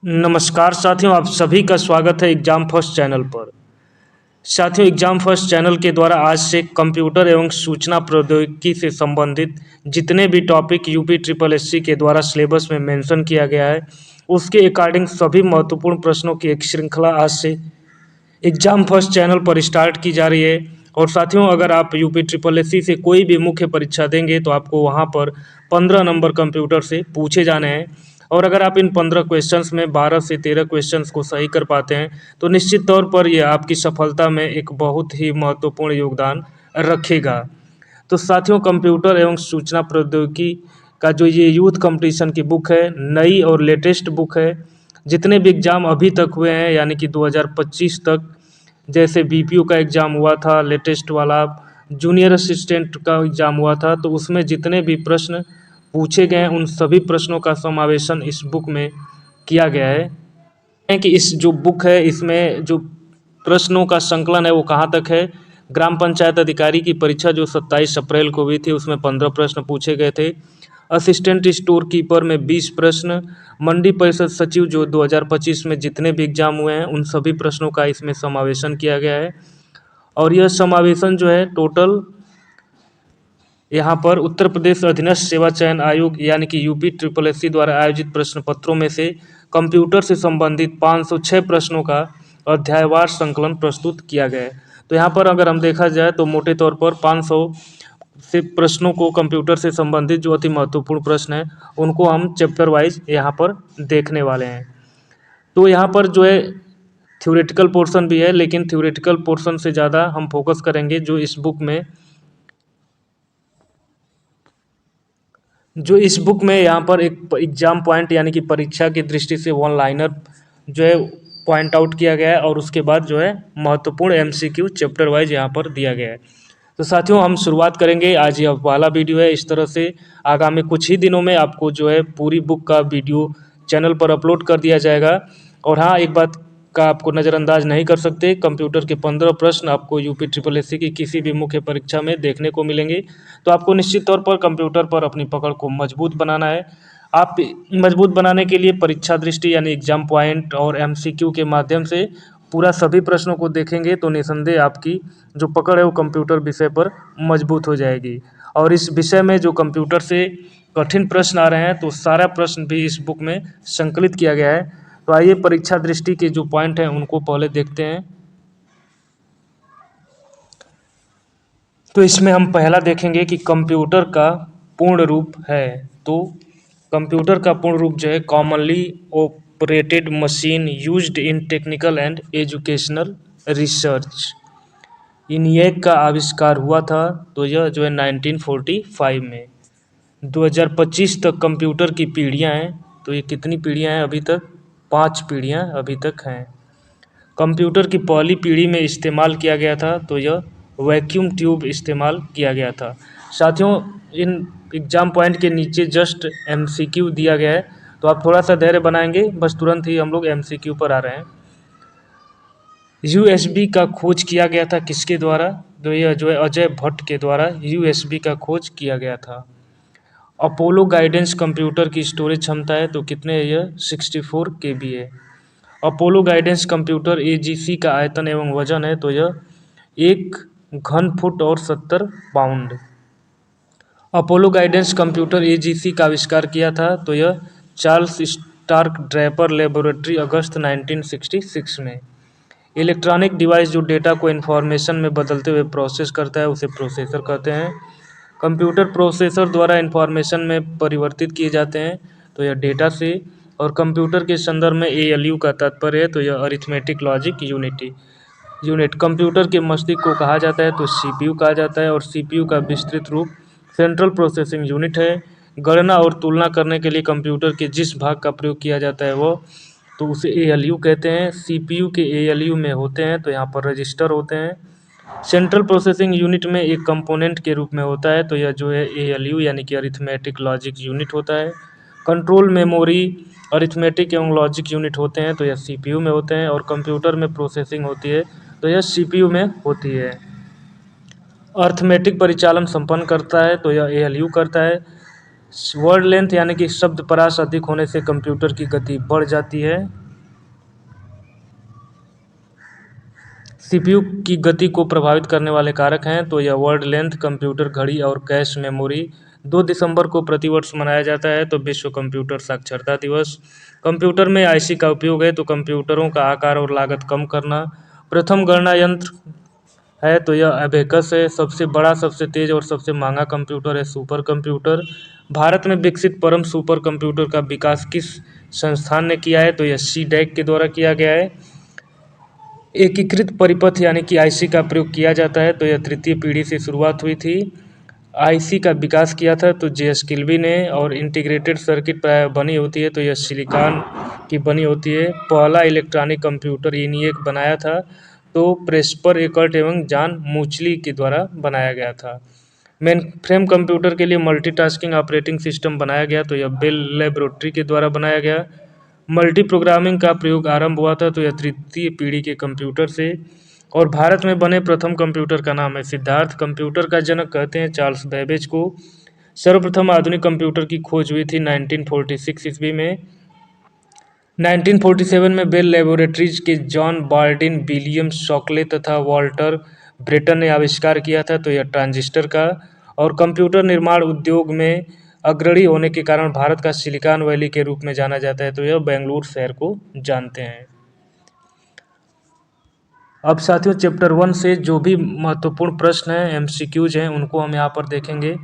नमस्कार साथियों, आप सभी का स्वागत है एग्जाम फर्स्ट चैनल पर। साथियों, एग्जाम फर्स्ट चैनल के द्वारा आज से कंप्यूटर एवं सूचना प्रौद्योगिकी से संबंधित जितने भी टॉपिक यूपी ट्रिपल एससी के द्वारा सिलेबस में मेंशन किया गया है, उसके अकॉर्डिंग सभी महत्वपूर्ण प्रश्नों की एक श्रृंखला आज से एग्जाम फर्स्ट चैनल पर स्टार्ट की जा रही है। और साथियों, अगर आप यूपी ट्रिपल एससी से कोई भी मुख्य परीक्षा देंगे तो आपको वहां पर 15 नंबर कंप्यूटर से पूछे जाने हैं। और अगर आप इन 15 क्वेश्चंस में 12 से 13 क्वेश्चंस को सही कर पाते हैं तो निश्चित तौर पर यह आपकी सफलता में एक बहुत ही महत्वपूर्ण योगदान रखेगा। तो साथियों, कंप्यूटर एवं सूचना प्रौद्योगिकी का जो ये यूथ कंपटीशन की बुक है, नई और लेटेस्ट बुक है। जितने भी एग्ज़ाम अभी तक हुए हैं यानी कि 2025 तक, जैसे बीपीओ का एग्ज़ाम हुआ था लेटेस्ट वाला, जूनियर असिस्टेंट का एग्ज़ाम हुआ था, तो उसमें जितने भी प्रश्न पूछे गए हैं उन सभी प्रश्नों का समावेशन इस बुक में किया गया है कि इस जो बुक है इसमें जो प्रश्नों का संकलन है वो कहाँ तक है। ग्राम पंचायत अधिकारी की परीक्षा जो 27 अप्रैल को हुई थी उसमें 15 प्रश्न पूछे गए थे। असिस्टेंट स्टोर कीपर में 20 प्रश्न, मंडी परिषद सचिव जो 2025 में जितने भी एग्जाम हुए हैं उन सभी प्रश्नों का इसमें समावेशन किया गया है। और यह समावेशन जो है टोटल यहाँ पर उत्तर प्रदेश अधीनस्थ सेवा चयन आयोग यानी कि यूपी ट्रिपल एससी द्वारा आयोजित प्रश्न पत्रों में से कंप्यूटर से संबंधित 506 प्रश्नों का अध्यायवार संकलन प्रस्तुत किया गया है। तो यहाँ पर अगर हम देखा जाए तो मोटे तौर पर 500 से प्रश्नों को कंप्यूटर से संबंधित जो अति महत्वपूर्ण प्रश्न हैं उनको हम चैप्टर वाइज यहाँ पर देखने वाले हैं। तो यहाँ पर जो है थ्योरेटिकल पोर्शन भी है, लेकिन थ्योरेटिकल पोर्शन से ज़्यादा हम फोकस करेंगे जो इस बुक में यहाँ पर एक एग्जाम पॉइंट यानी कि परीक्षा की दृष्टि से वन लाइनर जो है पॉइंट आउट किया गया है, और उसके बाद जो है महत्वपूर्ण एमसीक्यू चैप्टर वाइज यहाँ पर दिया गया है। तो साथियों, हम शुरुआत करेंगे। आज ये वाला वीडियो है, इस तरह से आगामी कुछ ही दिनों में आपको जो है पूरी बुक का वीडियो चैनल पर अपलोड कर दिया जाएगा। और हाँ, एक बात का आपको नज़रअंदाज नहीं कर सकते, कंप्यूटर के 15 प्रश्न आपको यूपी ट्रिपल एससी की किसी भी मुख्य परीक्षा में देखने को मिलेंगे। तो आपको निश्चित तौर पर कंप्यूटर पर अपनी पकड़ को मजबूत बनाना है। आप मजबूत बनाने के लिए परीक्षा दृष्टि यानी एग्जाम पॉइंट और एमसीक्यू के माध्यम से पूरा सभी प्रश्नों को देखेंगे तो निसंदेह आपकी जो पकड़ है वो कंप्यूटर विषय पर मजबूत हो जाएगी। और इस विषय में जो कंप्यूटर से कठिन प्रश्न आ रहे हैं तो सारा प्रश्न भी इस बुक में संकलित किया गया है। तो आइए परीक्षा दृष्टि के जो पॉइंट हैं उनको पहले देखते हैं। तो इसमें हम पहला देखेंगे कि कंप्यूटर का पूर्ण रूप है। तो कंप्यूटर का पूर्ण रूप जो है commonly operated machine used in technical and educational research. ENIAC का आविष्कार हुआ था तो यह जो है 1945 में। 2025 तक कंप्यूटर की पीढ़ियाँ हैं, तो ये कितनी पीढ़ियाँ हैं अभी तक? 5 पीढ़ियाँ अभी तक हैं। कंप्यूटर की पहली पीढ़ी में इस्तेमाल किया गया था तो यह वैक्यूम ट्यूब इस्तेमाल किया गया था। साथियों, इन एग्जाम पॉइंट के नीचे जस्ट एमसीक्यू दिया गया है, तो आप थोड़ा सा धैर्य बनाएंगे, बस तुरंत ही हम लोग एमसीक्यू पर आ रहे हैं। यूएसबी का खोज किया गया था किसके द्वारा? तो यह जो है अजय भट्ट के द्वारा यूएसबी का खोज किया गया था। अपोलो गाइडेंस कंप्यूटर की स्टोरेज क्षमता है तो कितने है? यह 64 KB है। अपोलो गाइडेंस कंप्यूटर एजीसी का आयतन एवं वजन है तो यह 1 घन फुट और 70 pound. Apollo guidance computer AGC का आविष्कार किया था तो यह चार्ल्स स्टार्क ड्रैपर लेबोरेटरी अगस्त 1966 में। इलेक्ट्रॉनिक डिवाइस जो डेटा को इन्फॉर्मेशन में बदलते हुए प्रोसेस करता है उसे प्रोसेसर कहते हैं। कंप्यूटर प्रोसेसर द्वारा इन्फॉर्मेशन में परिवर्तित किए जाते हैं तो यह डेटा से। और कंप्यूटर के संदर्भ में एएलयू का तात्पर्य है तो यह अरिथमेटिक लॉजिक यूनिट। कंप्यूटर के मस्तिष्क को कहा जाता है तो सीपीयू कहा जाता है, और सीपीयू का विस्तृत रूप सेंट्रल प्रोसेसिंग यूनिट है। गणना और तुलना करने के लिए कंप्यूटर के जिस भाग का प्रयोग किया जाता है वो तो उसे एएलयू कहते हैं। सीपीयू के एएलयू में होते हैं तो यहाँ पर रजिस्टर होते हैं। सेंट्रल प्रोसेसिंग यूनिट में एक कंपोनेंट के रूप में होता है तो यह जो है एएलयू यानी कि अरिथमेटिक लॉजिक यूनिट होता है। कंट्रोल मेमोरी अरिथमेटिक एवं लॉजिक यूनिट होते हैं तो यह सीपीयू में होते हैं। और कंप्यूटर में प्रोसेसिंग होती है तो यह सीपीयू में होती है। अर्थमेटिक परिचालन संपन्न करता है तो यह एएलयू करता है। वर्ड लेंथ यानी कि शब्द परास अधिक होने से कंप्यूटर की गति बढ़ जाती है। सीपीयू की गति को प्रभावित करने वाले कारक हैं, तो यह वर्ड लेंथ, कंप्यूटर घड़ी और कैश मेमोरी। 2 दिसंबर को प्रतिवर्ष मनाया जाता है तो विश्व कंप्यूटर साक्षरता दिवस। कंप्यूटर में आईसी का उपयोग है, तो कंप्यूटरों का आकार और लागत कम करना। प्रथम गणना यंत्र है तो यह अबेकस है। सबसे बड़ा, सबसे तेज और सबसे महंगा कंप्यूटर है सुपर कंप्यूटर। भारत में विकसित परम सुपर कंप्यूटर का विकास किस संस्थान ने किया है, तो यह सीडैक के द्वारा किया गया है। एकीकृत परिपथ यानी कि आईसी का प्रयोग किया जाता है, तो यह तृतीय पीढ़ी से शुरुआत हुई थी। आईसी का विकास किया था तो जेएस किल्बी ने। और इंटीग्रेटेड सर्किट प्राय बनी होती है, तो यह सिलिकॉन की बनी होती है। पहला इलेक्ट्रॉनिक कंप्यूटर ENIAC बनाया था तो प्रेस्पर एकर्ट एवं जॉन मूचली के द्वारा बनाया गया था। मेन फ्रेम कंप्यूटर के लिए मल्टीटास्किंग ऑपरेटिंग सिस्टम बनाया गया, तो यह बेल लेबोरेटरी के द्वारा बनाया गया। मल्टी प्रोग्रामिंग का प्रयोग आरंभ हुआ था, तो यह तृतीय पीढ़ी के कंप्यूटर से। और भारत में बने प्रथम कंप्यूटर का नाम है सिद्धार्थ। कंप्यूटर का जनक कहते हैं चार्ल्स बेबेज को। सर्वप्रथम आधुनिक कंप्यूटर की खोज हुई थी 1946 ईस्वी में। 1947 में बेल लेबोरेटरीज के जॉन बार्डिन, विलियम शॉकले तथा वॉल्टर ब्रेटन ने आविष्कार किया था, तो यह ट्रांजिस्टर का। और कंप्यूटर निर्माण उद्योग में अग्रणी होने के कारण भारत का सिलिकॉन वैली के रूप में जाना जाता है, तो यह बेंगलुरु शहर को जानते हैं। अब साथियों चैप्टर 1 से जो भी महत्वपूर्ण प्रश्न हैं, MCQs हैं, उनको हम यहाँ पर देखेंगे।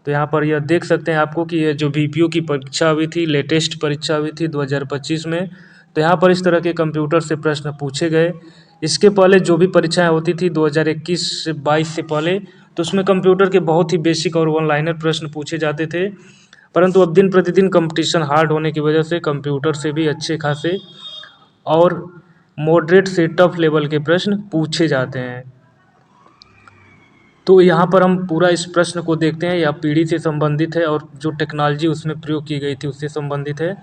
तो यहाँ पर यह देख सकते हैं आपको कि ये जो BPO की परीक्षा हुई थी, लेटेस्ट परीक्षा हुई थी 2025 में, तो यहाँ पर इस तरह के कंप्यूटर से प्रश्न पूछे गए। इसके पहले जो भी परीक्षाएं होती थी 2021 से 22 से पहले, तो उसमें कंप्यूटर के बहुत ही बेसिक और वन लाइनर प्रश्न पूछे जाते थे। परंतु अब दिन प्रतिदिन कंपटीशन हार्ड होने की वजह से कंप्यूटर से भी अच्छे खासे और मॉडरेट से टफ लेवल के प्रश्न पूछे जाते हैं। तो यहाँ पर हम पूरा इस प्रश्न को देखते हैं। यह पीढ़ी से संबंधित है और जो टेक्नोलॉजी उसमें प्रयोग की गई थी उससे संबंधित है।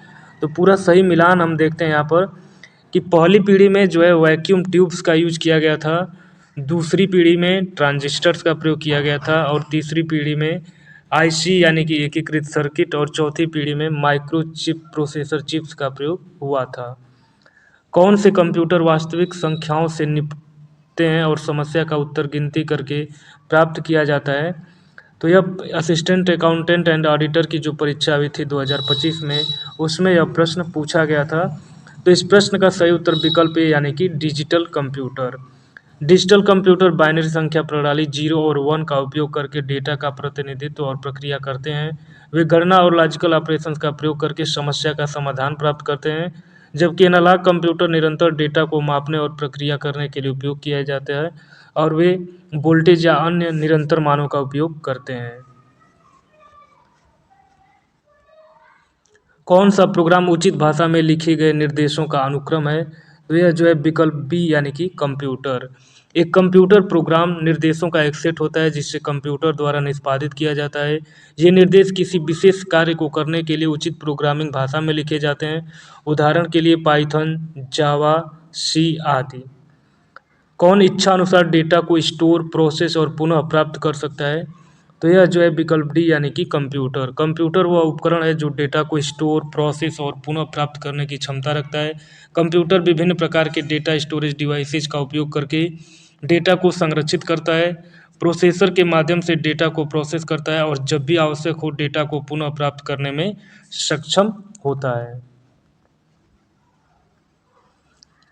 तो पूरा सही मिलान हम देखते हैं यहाँ पर कि पहली पीढ़ी में जो है वैक्यूम ट्यूब्स का यूज किया गया था, दूसरी पीढ़ी में ट्रांजिस्टर्स का प्रयोग किया गया था, और तीसरी पीढ़ी में आईसी यानी कि एकीकृत सर्किट, और चौथी पीढ़ी में माइक्रोचिप प्रोसेसर चिप्स का प्रयोग हुआ था। कौन से कंप्यूटर वास्तविक संख्याओं से निपटते हैं और समस्या का उत्तर गिनती करके प्राप्त किया जाता है, तो यह असिस्टेंट अकाउंटेंट एंड ऑडिटर की जो परीक्षा हुई थी 2025 में, उसमें यह प्रश्न पूछा गया था। तो इस प्रश्न का सही उत्तर विकल्प ए यानी कि digital computer. Digital computer binary संख्या प्रणाली 0 और 1 का उपयोग करके डेटा का प्रतिनिधित्व और प्रक्रिया करते हैं। वे गणना और लॉजिकल ऑपरेशंस का प्रयोग करके समस्या का समाधान प्राप्त करते हैं, जबकि एनालॉग कंप्यूटर निरंतर डेटा को मापने और प्रक्रिया करने के लिए उपयोग किया जाता है, और वे वोल्टेज या अन्य निरंतर मानों का उपयोग करते हैं। कौन सा प्रोग्राम उचित भाषा में लिखे गए निर्देशों का अनुक्रम है, तो यह जो है विकल्प बी यानी कि कंप्यूटर। एक कंप्यूटर प्रोग्राम निर्देशों का एक सेट होता है जिससे कंप्यूटर द्वारा निष्पादित किया जाता है। ये निर्देश किसी विशेष कार्य को करने के लिए उचित प्रोग्रामिंग भाषा में लिखे जाते हैं। उदाहरण के लिए पाइथन, जावा, सी आदि। कौन इच्छा अनुसार डेटा को स्टोर, प्रोसेस और पुनः प्राप्त कर सकता है, तो यह जो है विकल्प डी यानी कि कंप्यूटर। कंप्यूटर वह उपकरण है जो डेटा को स्टोर, प्रोसेस और पुनः प्राप्त करने की क्षमता रखता है। कंप्यूटर विभिन्न प्रकार के डेटा स्टोरेज डिवाइसेज का उपयोग करके डेटा को संरक्षित करता है, प्रोसेसर के माध्यम से डेटा को प्रोसेस करता है, और जब भी आवश्यक हो डेटा को पुनः प्राप्त करने में सक्षम होता है।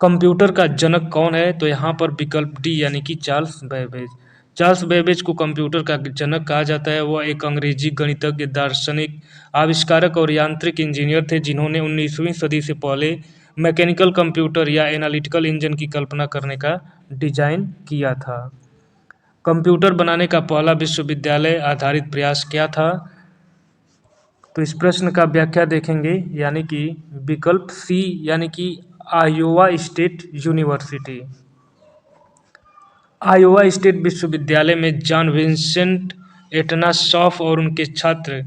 कंप्यूटर का जनक कौन है, तो यहाँ पर विकल्प डी यानी कि चार्ल्स बेबेज। चार्ल्स बेबेज को कंप्यूटर का जनक कहा जाता है। वह एक अंग्रेजी गणितज्ञ, दार्शनिक, आविष्कारक और यांत्रिक इंजीनियर थे जिन्होंने 19वीं सदी से पहले मैकेनिकल कंप्यूटर या एनालिटिकल इंजन की कल्पना करने का डिजाइन किया था। कंप्यूटर बनाने का पहला विश्वविद्यालय आधारित प्रयास क्या था, तो इस प्रश्न का व्याख्या देखेंगे, यानी कि विकल्प सी यानी कि Iowa state university. Iowa state विश्वविद्यालय में जॉन विंसेंट एटनासॉफ और उनके छात्र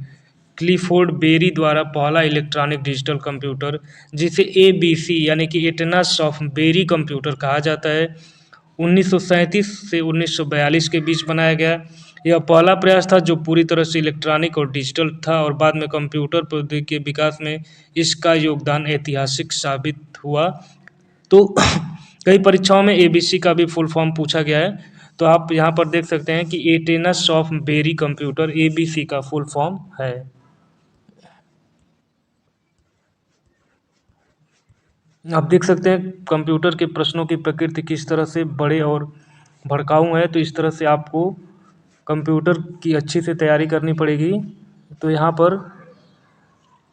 क्लिफोर्ड बेरी द्वारा पहला इलेक्ट्रॉनिक डिजिटल कंप्यूटर, जिसे ABC यानी कि एटनासॉफ बेरी कंप्यूटर कहा जाता है, 1937 से 1942 के बीच बनाया गया। यह पहला प्रयास था जो पूरी तरह से इलेक्ट्रॉनिक और डिजिटल था और बाद में कंप्यूटर प्रौद्योगिकी के विकास में इसका योगदान ऐतिहासिक साबित हुआ। तो कई परीक्षाओं में एबीसी का भी फुल फॉर्म पूछा गया है, तो आप यहाँ पर देख सकते हैं कि एटेनस ऑफ बेरी कंप्यूटर एबीसी का फुल फॉर्म है। आप देख सकते हैं कंप्यूटर के प्रश्नों की प्रकृति किस तरह से बड़े और भड़काऊ है, तो इस तरह से आपको कंप्यूटर की अच्छी से तैयारी करनी पड़ेगी। तो यहाँ पर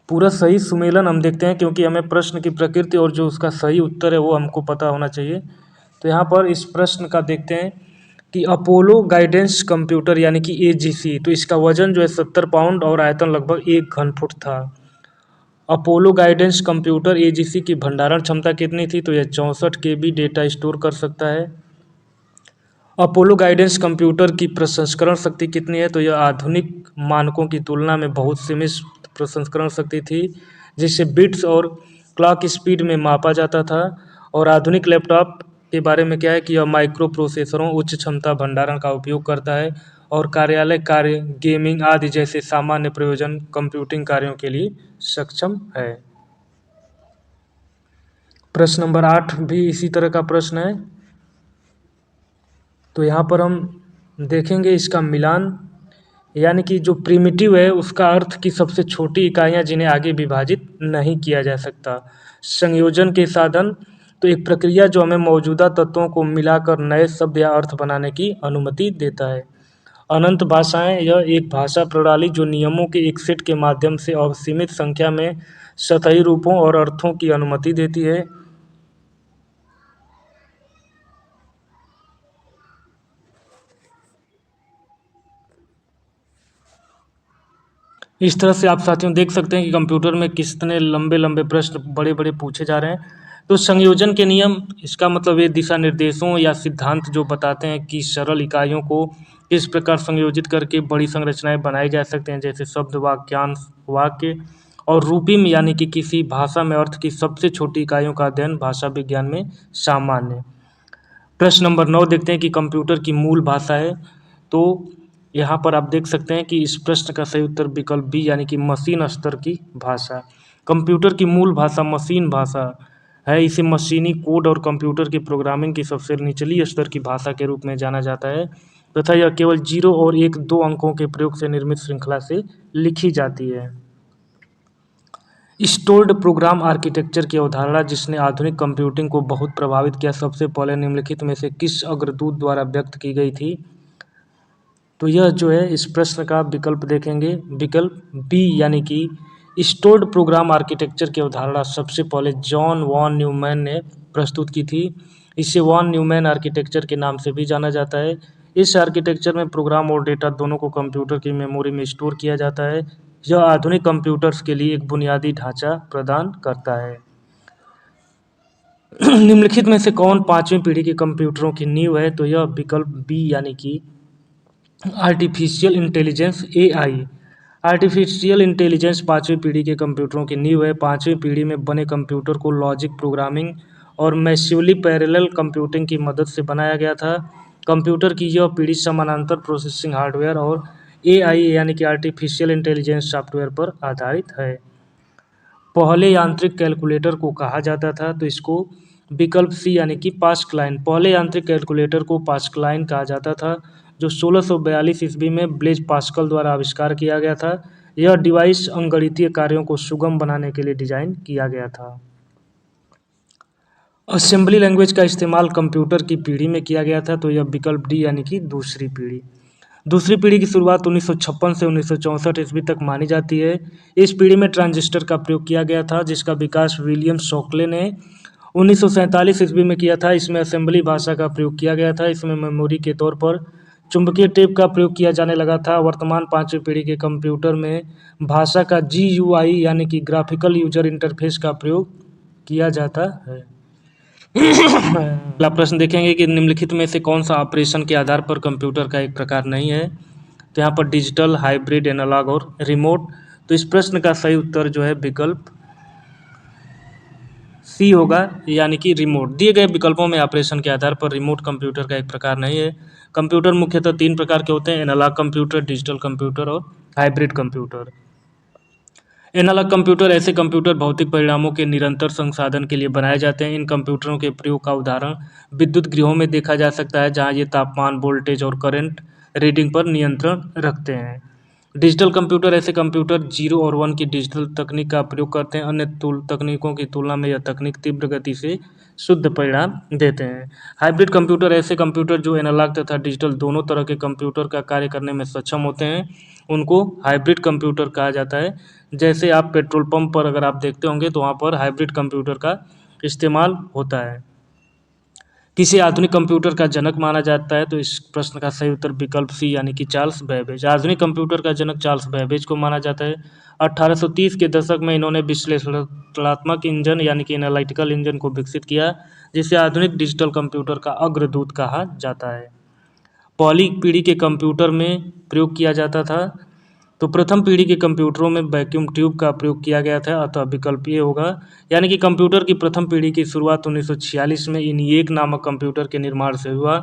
पूरा सही सुमेलन हम देखते हैं, क्योंकि हमें प्रश्न की प्रकृति और जो उसका सही उत्तर है वो हमको पता होना चाहिए। तो यहाँ पर इस प्रश्न का देखते हैं कि अपोलो गाइडेंस कंप्यूटर यानी कि एजीसी, तो इसका वजन जो है 70 पाउंड और आयतन लगभग 1 घन फुट था। अपोलो गाइडेंस कंप्यूटर एजीसी की भंडारण क्षमता कितनी थी, तो यह 64 केबी डेटा स्टोर कर सकता है। अपोलो गाइडेंस कंप्यूटर की प्रसंस्करण शक्ति कितनी है, तो यह आधुनिक मानकों की तुलना में बहुत सीमित प्रसंस्करण शक्ति थी, जिसे बिट्स और क्लॉक स्पीड में मापा जाता था। और आधुनिक लैपटॉप के बारे में क्या है कि यह माइक्रो प्रोसेसरों उच्च क्षमता भंडारण का उपयोग करता है और कार्यालय कार्य, गेमिंग आदि जैसे सामान्य प्रयोजन कंप्यूटिंग कार्यों के लिए सक्षम है। प्रश्न नंबर 8 भी इसी तरह का प्रश्न है। तो यहाँ पर हम देखेंगे इसका मिलान, यानी कि जो प्रिमिटिव है उसका अर्थ की सबसे छोटी इकाइयाँ जिन्हें आगे विभाजित नहीं किया जा सकता। संयोजन के साधन, तो एक प्रक्रिया जो हमें मौजूदा तत्वों को मिलाकर नए शब्द या अर्थ बनाने की अनुमति देता है। अनंत भाषाएं, यह एक भाषा प्रणाली जो नियमों के एक सेट के माध्यम से असीमित संख्या में सतही रूपों और अर्थों की अनुमति देती है। इस तरह से आप साथियों देख सकते हैं कि कंप्यूटर में कितने लंबे लंबे प्रश्न बड़े बड़े पूछे जा रहे हैं। तो संयोजन के नियम, इसका मतलब ये दिशा निर्देशों या सिद्धांत जो बताते हैं कि सरल इकाइयों को किस प्रकार संयोजित करके बड़ी संरचनाएं बनाई जा सकते हैं, जैसे शब्द, वाक्यांश, वाक्य और रूपिम, यानी कि किसी भाषा में अर्थ की सबसे छोटी इकाइयों का अध्ययन भाषा विज्ञान में सामान्य। प्रश्न नंबर 9 देखते हैं कि कंप्यूटर की मूल भाषा है। तो यहाँ पर आप देख सकते हैं कि इस प्रश्न का सही उत्तर विकल्प बी यानी कि मशीन स्तर की भाषा। कंप्यूटर की मूल भाषा मशीन भाषा है। इसे मशीनी कोड और कंप्यूटर की प्रोग्रामिंग की सबसे निचली स्तर की भाषा के रूप में जाना जाता है तथा यह केवल 0 और 1 2 अंकों के प्रयोग से निर्मित श्रृंखला से लिखी जाती है। स्टोर्ड प्रोग्राम आर्किटेक्चर की अवधारणा जिसने आधुनिक कंप्यूटिंग को बहुत प्रभावित किया, सबसे पहले निम्नलिखित में से किस अग्रदूत द्वारा व्यक्त की गई थी? तो यह जो है इस प्रश्न का विकल्प देखेंगे, विकल्प बी यानी कि स्टोर्ड प्रोग्राम आर्किटेक्चर की अवधारणा सबसे पहले जॉन वॉन न्यूमैन ने प्रस्तुत की थी। इसे वॉन न्यूमैन आर्किटेक्चर के नाम से भी जाना जाता है। इस आर्किटेक्चर में प्रोग्राम और डेटा दोनों को कंप्यूटर की मेमोरी में स्टोर किया जाता है। यह आधुनिक कंप्यूटर्स के लिए एक बुनियादी ढांचा प्रदान करता है। निम्नलिखित में से कौन 5वीं पीढ़ी के कंप्यूटरों की नींव है? तो यह विकल्प बी यानी कि artificial intelligence AI. Artificial intelligence 5वीं पीढ़ी के कंप्यूटरों की नींव है। 5वीं पीढ़ी में बने कंप्यूटर को लॉजिक प्रोग्रामिंग और मैसिवली पैरेलल कंप्यूटिंग की मदद से बनाया गया था। कंप्यूटर की यह पीढ़ी समानांतर प्रोसेसिंग हार्डवेयर और एआई यानी कि आर्टिफिशियल इंटेलिजेंस सॉफ्टवेयर पर आधारित है। पहले यांत्रिक कैलकुलेटर को कहा जाता था, तो इसको विकल्प सी यानी कि पास्कलाइन। पहले यांत्रिक कैलकुलेटर को पास्कलाइन कहा जाता था, जो 1642 ईस्वी में ब्लेज पास्कल द्वारा आविष्कार किया गया था। यह डिवाइस अंकगणितीय कार्यों को सुगम बनाने के लिए डिजाइन किया गया था। असेंबली लैंग्वेज का इस्तेमाल कंप्यूटर की पीढ़ी में किया गया था, तो यह विकल्प डी यानी कि दूसरी पीढ़ी। दूसरी पीढ़ी की शुरुआत 1956 से 1964 ईस्वी तक मानी जाती है। इस पीढ़ी में ट्रांजिस्टर का प्रयोग किया गया था, जिसका विकास विलियम शॉकले ने 1947 ईस्वी में किया था। इसमें असेंबली भाषा का प्रयोग किया गया था। इसमें मेमोरी के तौर पर चुंबकीय टेप का प्रयोग किया जाने लगा था। वर्तमान 5वीं पीढ़ी के कंप्यूटर में भाषा का GUI यानी कि ग्राफिकल यूजर इंटरफेस का प्रयोग किया जाता है। अगला प्रश्न देखेंगे कि निम्नलिखित में से कौन सा ऑपरेशन के आधार पर कंप्यूटर का एक प्रकार नहीं है? तो यहाँ पर डिजिटल, हाइब्रिड, एनालॉग और रिमोट। तो इस प्रश्न का सही उत्तर जो है विकल्प सी होगा यानी कि रिमोट। दिए गए विकल्पों में ऑपरेशन के आधार पर रिमोट कंप्यूटर का एक प्रकार नहीं है। कंप्यूटर मुख्यतः 3 प्रकार के होते हैं: एनालॉग कंप्यूटर, डिजिटल कंप्यूटर और हाइब्रिड कंप्यूटर। एनालॉग कंप्यूटर ऐसे कंप्यूटर भौतिक परिणामों के निरंतर संसाधन के लिए बनाए जाते हैं। इन कंप्यूटरों के प्रयोग का उदाहरण विद्युत गृहों में देखा जा सकता है, जहां ये तापमान, वोल्टेज और करंट रीडिंग पर नियंत्रण रखते हैं। डिजिटल कंप्यूटर ऐसे कंप्यूटर 0 और 1 की डिजिटल तकनीक का प्रयोग करते हैं। अन्य तकनीकों की तुलना में यह तकनीक तीव्र गति से शुद्ध परिणाम देते हैं। हाइब्रिड कंप्यूटर ऐसे कंप्यूटर जो एनालॉग तथा डिजिटल दोनों तरह के कंप्यूटर का कार्य करने में सक्षम होते हैं, उनको हाइब्रिड कंप्यूटर कहा जाता है। जैसे आप पेट्रोल पंप पर अगर आप देखते होंगे तो वहाँ पर हाइब्रिड कंप्यूटर का इस्तेमाल होता है। किसी आधुनिक कंप्यूटर का जनक माना जाता है, तो इस प्रश्न का सही उत्तर विकल्प सी यानी कि चार्ल्स बेबेज। आधुनिक कंप्यूटर का जनक चार्ल्स बेबेज को माना जाता है। 1830 के दशक में इन्होंने विश्लेषणात्मक इंजन यानी कि एनालिटिकल इंजन को विकसित किया, जिसे आधुनिक डिजिटल कंप्यूटर का अग्रदूत कहा जाता है। पहली पीढ़ी के कंप्यूटर में प्रयोग किया जाता था, तो प्रथम पीढ़ी के कंप्यूटरों में वैक्यूम ट्यूब का प्रयोग किया गया था, अतः विकल्प ये होगा। यानी कि कंप्यूटर की प्रथम पीढ़ी की शुरुआत 1946 में ENIAC नामक कंप्यूटर के निर्माण से हुआ।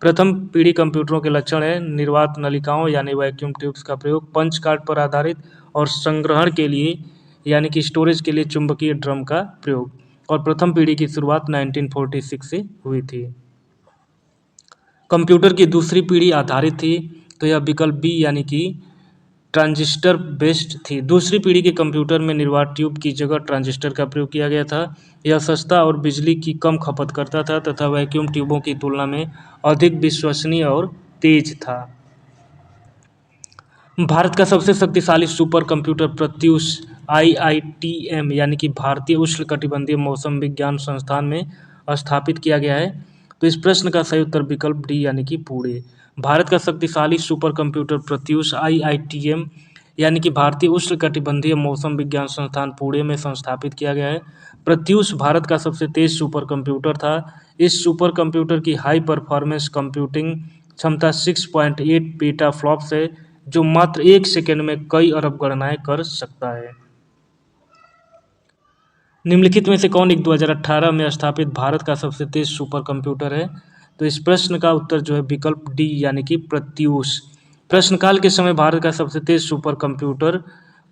प्रथम पीढ़ी कंप्यूटरों के लक्षण है निर्वात नलिकाओं यानी वैक्यूम ट्यूब्स का प्रयोग, पंच कार्ड पर आधारित और संग्रहण के लिए यानी कि स्टोरेज के लिए चुंबकीय ड्रम का प्रयोग। और प्रथम पीढ़ी की शुरुआत 1946 से हुई थी। कंप्यूटर की दूसरी पीढ़ी आधारित थी, तो यह विकल्प बी यानी कि ट्रांजिस्टर बेस्ड थी। दूसरी पीढ़ी के कंप्यूटर में निर्वात ट्यूब की जगह ट्रांजिस्टर का प्रयोग किया गया था। यह सस्ता और बिजली की कम खपत करता था तथा वैक्यूम ट्यूबों की तुलना में अधिक विश्वसनीय और तेज था। भारत का सबसे शक्तिशाली सुपर कंप्यूटर प्रत्यूष IITM यानी कि भारतीय उष्णकटिबंधीय मौसम विज्ञान संस्थान में स्थापित किया गया है। तो इस प्रश्न का सही उत्तर विकल्प डी यानी कि पुणे। भारत का शक्तिशाली सुपर कंप्यूटर प्रत्यूष IITM यानी कि भारतीय उष्णकटिबंधीय मौसम विज्ञान संस्थान पुणे में संस्थापित किया गया है। प्रत्यूष भारत का सबसे तेज सुपर कंप्यूटर था। इस सुपर कंप्यूटर की हाई परफॉर्मेंस कंप्यूटिंग क्षमता 6.8 पेटा फ्लॉप्स है, जो मात्र 1 सेकंड में कई अरब गणनाएं कर सकता है। निम्नलिखित में से कौन एक 2018 में स्थापित भारत का सबसे तेज सुपर कंप्यूटर है? तो इस प्रश्न का उत्तर जो है विकल्प डी यानी कि प्रत्यूष। प्रश्नकाल के समय भारत का सबसे तेज सुपर कंप्यूटर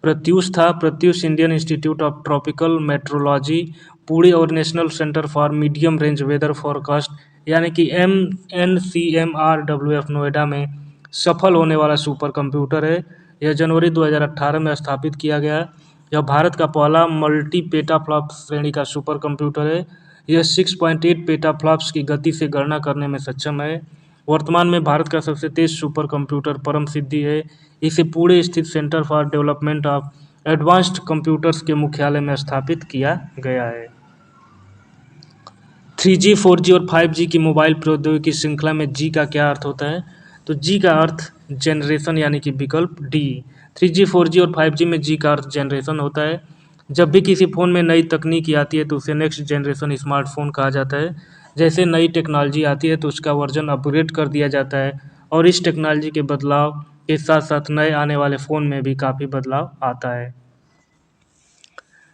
प्रत्यूष था। Pratyush Indian Institute of Tropical Meteorology Pune और National Centre for Medium Range Weather Forecast यानी कि NCMRWF नोएडा में सफल होने वाला सुपर कंप्यूटर है। यह जनवरी 2018 में स्थापित किया गया। यह भारत का पहला मल्टी पेटाफ्लॉप श्रेणी का सुपर कंप्यूटर है। यह 6.8 पेटाफ्लॉप्स की गति से गणना करने में सक्षम है। वर्तमान में भारत का सबसे तेज सुपर कंप्यूटर परम सिद्धि है। इसे पुणे स्थित centre for development of advanced computers के मुख्यालय में स्थापित किया गया है। 3G, 4G और 5G की मोबाइल प्रौद्योगिकी श्रृंखला में जी का क्या अर्थ होता है? तो जी का अर्थ जनरेशन यानी कि विकल्प डी। 3G, 4G और 5G में जी का अर्थ जनरेशन होता है। जब भी किसी फ़ोन में नई तकनीकी आती है तो उसे नेक्स्ट जनरेशन स्मार्टफोन कहा जाता है। जैसे नई टेक्नोलॉजी आती है तो उसका वर्जन अपग्रेड कर दिया जाता है और इस टेक्नोलॉजी के बदलाव के साथ साथ नए आने वाले फ़ोन में भी काफ़ी बदलाव आता है।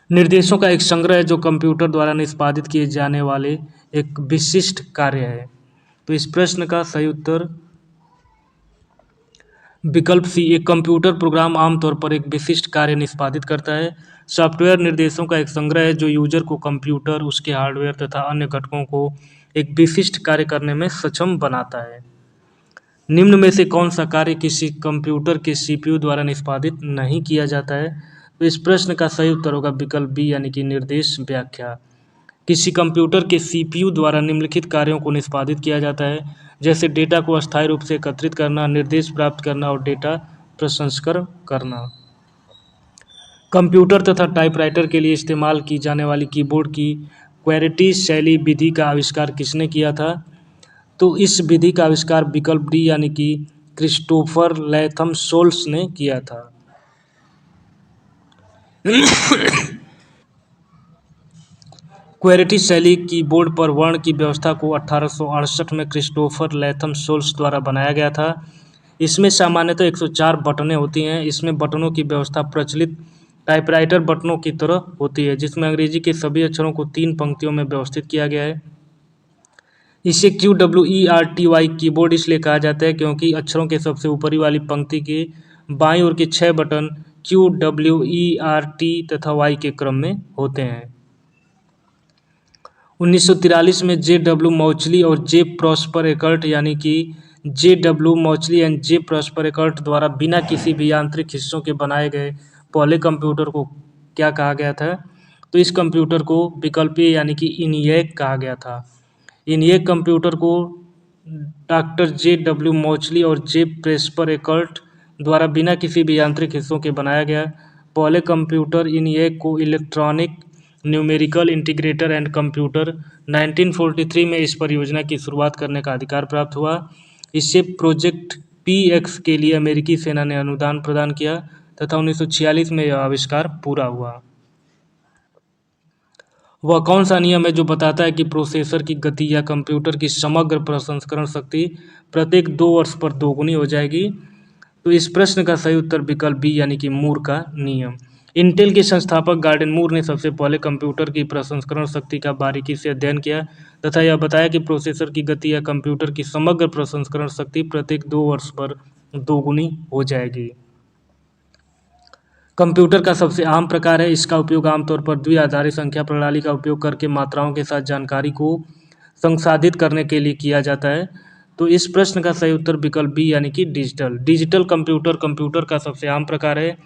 निर्देशों का एक संग्रह है जो कंप्यूटर द्वारा निष्पादित किए जाने वाले एक विशिष्ट कार्य है। तो इस प्रश्न का सही उत्तर विकल्प सी। एक कंप्यूटर प्रोग्राम आमतौर पर एक विशिष्ट कार्य निष्पादित करता है। सॉफ्टवेयर निर्देशों का एक संग्रह है जो यूजर को कंप्यूटर, उसके हार्डवेयर तथा अन्य घटकों को एक विशिष्ट कार्य करने में सक्षम बनाता है। निम्न में से कौन सा कार्य किसी कंप्यूटर के CPU द्वारा निष्पादित नहीं किया जाता है? तो इस प्रश्न का सही उत्तर होगा विकल्प बी यानी कि निर्देश व्याख्या। किसी कंप्यूटर के CPU द्वारा निम्नलिखित कार्यों को निष्पादित किया जाता है, जैसे डेटा को अस्थायी रूप से एकत्रित करना, निर्देश प्राप्त करना और डेटा प्रसंस्करण करना। कंप्यूटर तथा टाइपराइटर के लिए इस्तेमाल की जाने वाली कीबोर्ड की क्वेरिटी शैली विधि का आविष्कार किसने किया था? तो इस विधि का आविष्कार विकल्प डी यानी कि क्रिस्टोफर लैथम सोल्स ने किया था। क्वेरिटी शैली कीबोर्ड पर वर्ण की व्यवस्था को 1868 में क्रिस्टोफर लैथम सोल्स द्वारा बनाया गया था। इसमें सामान्यतः 104 बटनें होती हैं। इसमें बटनों की व्यवस्था प्रचलित टाइपराइटर बटनों की तरह होती है, जिसमें अंग्रेजी के सभी अक्षरों को 3 पंक्तियों में व्यवस्थित किया गया है। इसे QWERTY कीबोर्ड इसलिए कहा जाता है क्योंकि अक्षरों के सबसे ऊपरी वाली पंक्ति के बाईं ओर के 6 बटन QWERT तथा Y के क्रम में होते हैं। 1943 में J.W. मौचली और J. प्रॉस्पर एकर्ट यानी कि J.W. Mauchly and J. Presper Eckert द्वारा बिना किसी भी यांत्रिक हिस्सों के बनाए गए पहले कंप्यूटर को क्या कहा गया था? तो इस कंप्यूटर को विकल्पीय यानी कि ENIAC कहा गया था। ENIAC कंप्यूटर को डॉक्टर J.W. मौचली और J. प्रॉस्पर एकर्ट द्वारा बिना किसी भी यांत्रिक हिस्सों के बनाया गया पहले कंप्यूटर ENIAC को electronic numerical integrator and computer 1943 में इस परियोजना की शुरुआत करने का अधिकार प्राप्त हुआ। इससे प्रोजेक्ट PX के लिए अमेरिकी सेना ने अनुदान प्रदान किया तथा 1946 में यह आविष्कार पूरा हुआ। वह कौन सा नियम है जो बताता है कि प्रोसेसर की गति या कंप्यूटर की समग्र प्रसंस्करण शक्ति प्रत्येक 2 वर्ष पर दोगुनी हो जाएगी? तो इस प्रश्न का सही उत्तर विकल्प बी यानी कि मूर का नियम। इंटेल के संस्थापक गार्डन मूर ने सबसे पहले कंप्यूटर की प्रसंस्करण शक्ति का बारीकी से अध्ययन किया तथा यह बताया कि प्रोसेसर की गति या कंप्यूटर की समग्र प्रसंस्करण शक्ति प्रत्येक 2 वर्ष पर दोगुनी हो जाएगी। कंप्यूटर का सबसे आम प्रकार है। इसका उपयोग आमतौर पर द्विआधारी संख्या प्रणाली का उपयोग करके मात्राओं के साथ जानकारी को संसाधित करने के लिए किया जाता है। तो इस प्रश्न का सही उत्तर विकल्प बी यानी कि डिजिटल कंप्यूटर का सबसे आम प्रकार है।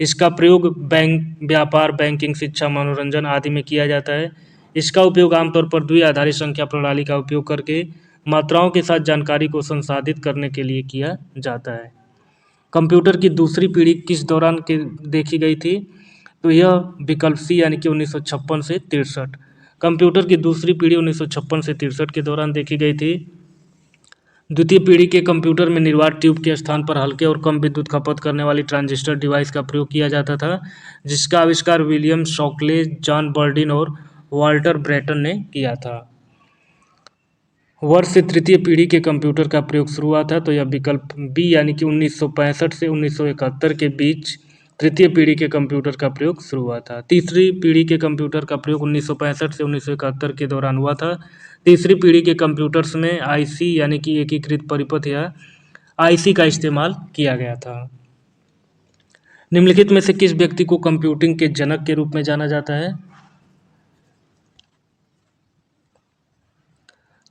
इसका प्रयोग बैंक, व्यापार, बैंकिंग, शिक्षा, मनोरंजन आदि में किया जाता है। इसका उपयोग आमतौर पर द्विआधारी संख्या प्रणाली का उपयोग करके मात्राओं के साथ जानकारी को संसाधित करने के लिए किया जाता है। कंप्यूटर की दूसरी पीढ़ी किस दौरान के देखी गई थी? तो यह विकल्प सी यानी कि 1956 से 63। कंप्यूटर की दूसरी पीढ़ी 1956 से 63 के दौरान देखी गई थी। द्वितीय पीढ़ी के कंप्यूटर में निर्वात ट्यूब के स्थान पर हल्के और कम विद्युत खपत करने वाली ट्रांजिस्टर डिवाइस का प्रयोग किया जाता था, जिसका आविष्कार विलियम शॉकले, जॉन बर्डिन और वाल्टर ब्रेटन ने किया था। वर्ष से तृतीय पीढ़ी के कंप्यूटर का प्रयोग शुरू हुआ था, तो यह विकल्प बी यानी कि 1965 से 1971 के बीच तृतीय पीढ़ी के कंप्यूटर का प्रयोग शुरू हुआ था। तीसरी पीढ़ी के कंप्यूटर का प्रयोग 1965 से 1971 के दौरान हुआ था। तीसरी पीढ़ी के कंप्यूटर्स में आईसी यानी कि एकीकृत परिपथ या आईसी का इस्तेमाल किया गया था। निम्नलिखित में से किस व्यक्ति को कंप्यूटिंग के जनक के रूप में जाना जाता है?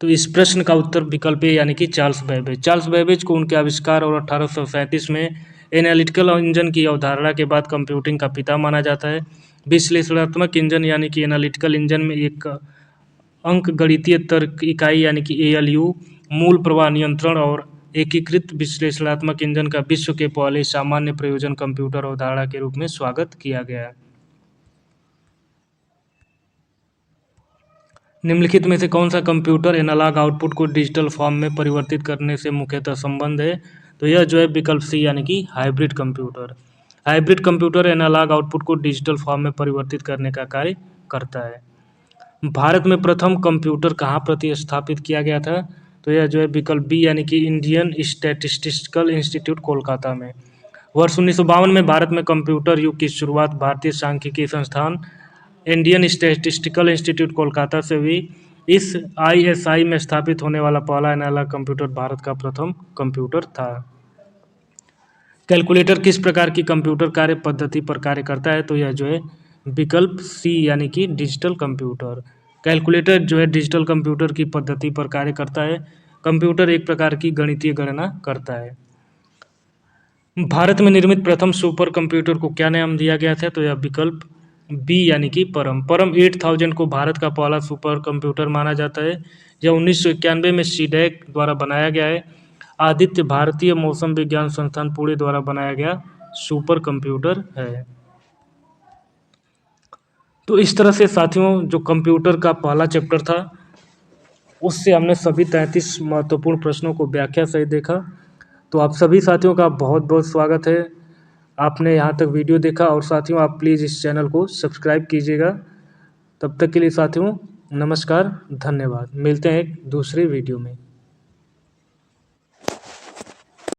तो इस प्रश्न का उत्तर विकल्प ए यानी कि चार्ल्स बेबेज। चार्ल्स बेबेज को उनके आविष्कार और 1837 में एनालिटिकल इंजन की अवधारणा के बाद कंप्यूटिंग का पिता माना जाता है। विश्लेषणात्मक इंजन यानी कि एनालिटिकल इंजन में एक अंकगणितीय तर्क इकाई यानी कि ALU, मूल प्रवाह नियंत्रण और एकीकृत विश्लेषणात्मक इंजन का विश्व के पहले सामान्य प्रयोजन कंप्यूटर अवधारणा के रूप में स्वागत किया गया। निम्नलिखित में से कौन सा कंप्यूटर एनालॉग आउटपुट को डिजिटल फॉर्म में परिवर्तित करने से मुख्यतः संबंध है? तो यह जो है विकल्प सी यानी कि hybrid computer. Hybrid computer analog output को डिजिटल फॉर्म में परिवर्तित करने का कार्य करता है। भारत में प्रथम कंप्यूटर कहाँ प्रतिस्थापित किया गया था? तो यह जो है विकल्प बी यानी कि इंडियन स्टैटिस्टिकल इंस्टीट्यूट कोलकाता में। वर्ष 1952 में भारत में कंप्यूटर युग की शुरुआत भारतीय सांख्यिकी संस्थान इंडियन स्टैटिस्टिकल इंस्टीट्यूट कोलकाता से हुई। इस ISI में स्थापित होने वाला पहला एनालॉग कंप्यूटर भारत का प्रथम कंप्यूटर था। कैलकुलेटर किस प्रकार की कंप्यूटर कार्य पद्धति पर कार्य करता है? तो यह जो है विकल्प सी यानी कि डिजिटल कंप्यूटर। कैलकुलेटर जो है डिजिटल कंप्यूटर की पद्धति पर कार्य करता है। कंप्यूटर एक प्रकार की गणितीय गणना करता है। भारत में निर्मित प्रथम सुपर कंप्यूटर को क्या नाम दिया गया था? तो यह विकल्प बी यानी कि परम 8000 को भारत का पहला सुपर कंप्यूटर माना जाता है। यह 1991 में सीडैक द्वारा बनाया गया है। आदित्य भारतीय मौसम विज्ञान संस्थान पुणे द्वारा बनाया गया सुपर कंप्यूटर है। तो इस तरह से साथियों जो कंप्यूटर का पहला चैप्टर था उससे हमने सभी 33 महत्वपूर्ण प्रश्नों को व्याख्या सहित देखा। तो आप सभी साथियों का बहुत बहुत स्वागत है। आपने यहाँ तक वीडियो देखा और साथियों आप प्लीज़ इस चैनल को सब्सक्राइब कीजिएगा। तब तक के लिए साथियों नमस्कार, धन्यवाद। मिलते हैं एक दूसरे वीडियो में।